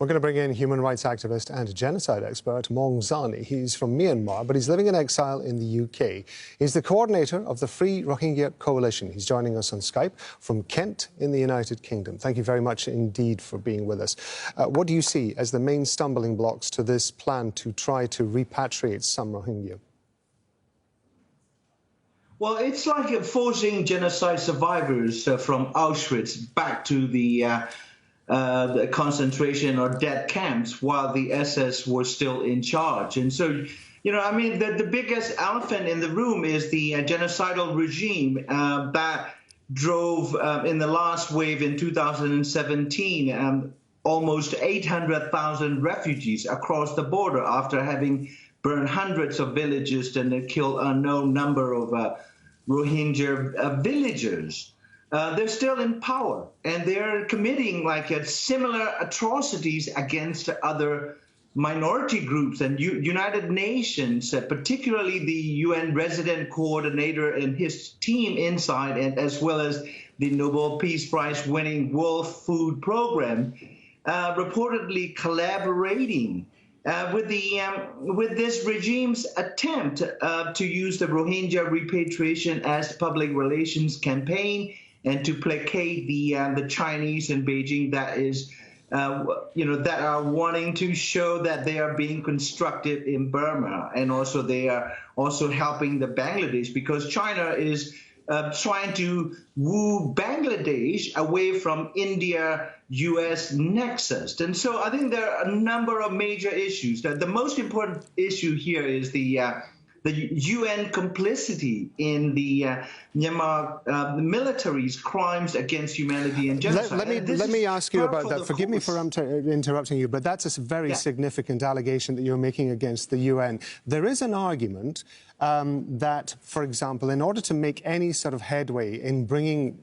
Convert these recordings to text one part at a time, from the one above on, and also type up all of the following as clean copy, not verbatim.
We're going to bring in human rights activist and genocide expert Maung Zarni. He's from Myanmar, but he's living in exile in the UK. He's the coordinator of the Free Rohingya Coalition. He's joining us on Skype from Kent in the United Kingdom. Thank you very much indeed for being with us. What do you see as the main stumbling blocks to this plan to try to repatriate some Rohingya? Well, it's like forcing genocide survivors from Auschwitz back to the concentration or death camps while the SS was still in charge. And so, the biggest elephant in the room is the genocidal regime that drove in the last wave in 2017 almost 800,000 refugees across the border after having burned hundreds of villages and killed an unknown number of Rohingya villagers. They're still in power, and they're committing similar atrocities against other minority groups. And United Nations, particularly the UN resident coordinator and his team inside, and as well as the Nobel Peace Prize winning World Food Program, reportedly collaborating with this regime's attempt to use the Rohingya repatriation as public relations campaign and to placate the Chinese in Beijing that are wanting to show that they are being constructive in Burma, and also they are also helping the Bangladesh because China is trying to woo Bangladesh away from India-US nexus. And so I think there are a number of major issues. The most important issue here is the UN complicity in the Myanmar military's crimes against humanity and genocide. Let me ask you about that. Forgive me for interrupting you, but that's a very significant allegation that you're making against the UN. There is an argument that, for example, in order to make any sort of headway in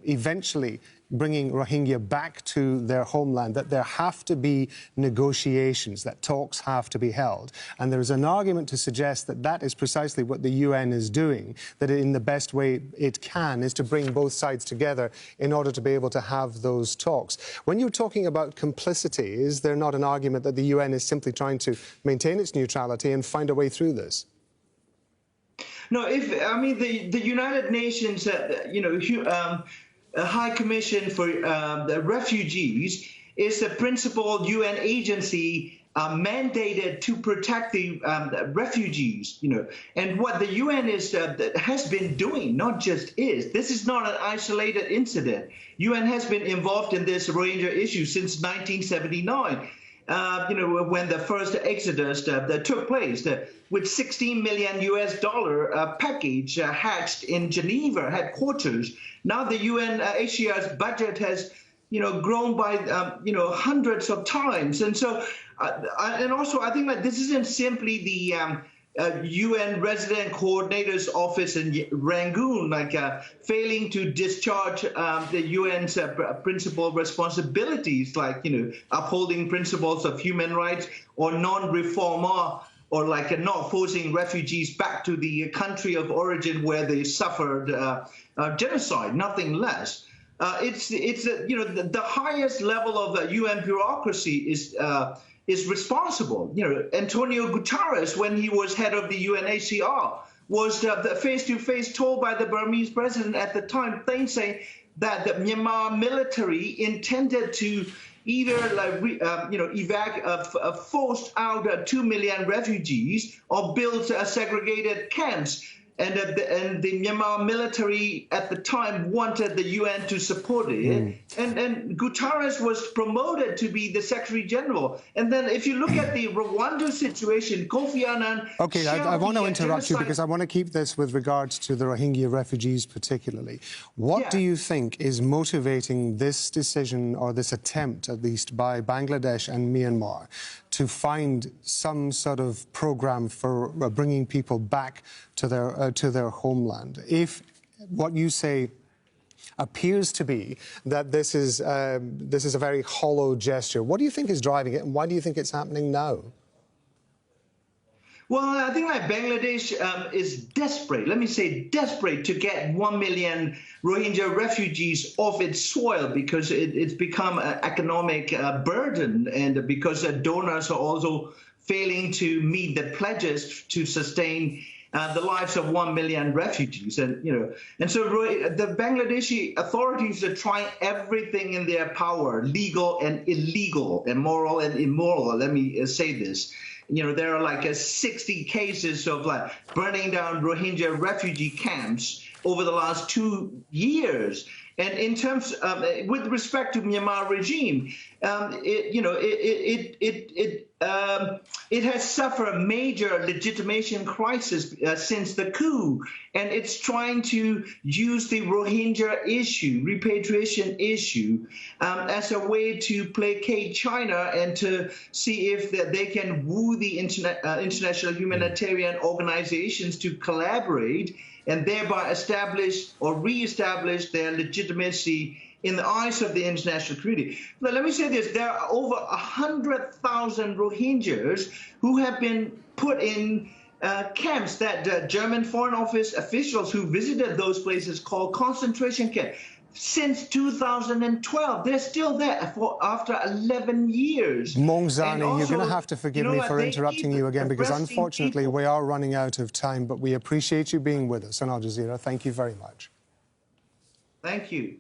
eventually bringing Rohingya back to their homeland, that there have to be negotiations, that talks have to be held. And there is an argument to suggest that that is precisely what the UN is doing, that in the best way it can is to bring both sides together in order to be able to have those talks. When you're talking about complicity, is there not an argument that the UN is simply trying to maintain its neutrality and find a way through this? No, the United Nations, High Commission for the Refugees is the principal UN agency mandated to protect the refugees, And what the UN has been doing, not just this is not an isolated incident. UN has been involved in this Rohingya issue since 1979. When the first exodus that took place, with $16 million package hatched in Geneva headquarters. Now the UNHCR's budget has, grown by, hundreds of times. And so, and also I think that this isn't simply the UN resident coordinator's office in Rangoon, failing to discharge the UN's principal responsibilities, upholding principles of human rights or non-reforma, or not forcing refugees back to the country of origin where they suffered genocide, nothing less. The highest level of UN bureaucracy is responsible. Antonio Guterres, when he was head of the UNHCR, was face-to-face told by the Burmese president at the time, saying that the Myanmar military intended to either forced out 2 million refugees or build segregated camps. And the Myanmar military at the time wanted the UN to support it. And Guterres was promoted to be the Secretary General. And then if you look at the Rwanda situation, Kofi Annan... OK, I want to interrupt you because I want to keep this with regards to the Rohingya refugees particularly. What do you think is motivating this decision, or this attempt at least, by Bangladesh and Myanmar to find some sort of program for bringing people back to their homeland? If what you say appears to be that this is a very hollow gesture, what do you think is driving it, and why do you think it's happening now? Well, I think like Bangladesh is desperate, let me say desperate, to get 1 million Rohingya refugees off its soil because it's become an economic burden, and because donors are also failing to meet the pledges to sustain the lives of 1 million refugees. And so the Bangladeshi authorities are trying everything in their power, legal and illegal, and moral and immoral. Let me say this. There are like 60 cases of like burning down Rohingya refugee camps over the last 2 years. And in terms of, with respect to Myanmar regime, it has suffered a major legitimation crisis since the coup, and it's trying to use the Rohingya issue, repatriation issue, as a way to placate China and to see if they can woo the international humanitarian organizations to collaborate and thereby establish or reestablish their legitimacy in the eyes of the international community. But let me say this, there are over 100,000 Rohingyas who have been put in camps that German Foreign Office officials who visited those places called concentration camps. Since 2012, they're still there after 11 years. Maung, Zarni, you're going to have to forgive me for interrupting you again, because unfortunately we are running out of time, but we appreciate you being with us on Al Jazeera. Thank you very much. Thank you.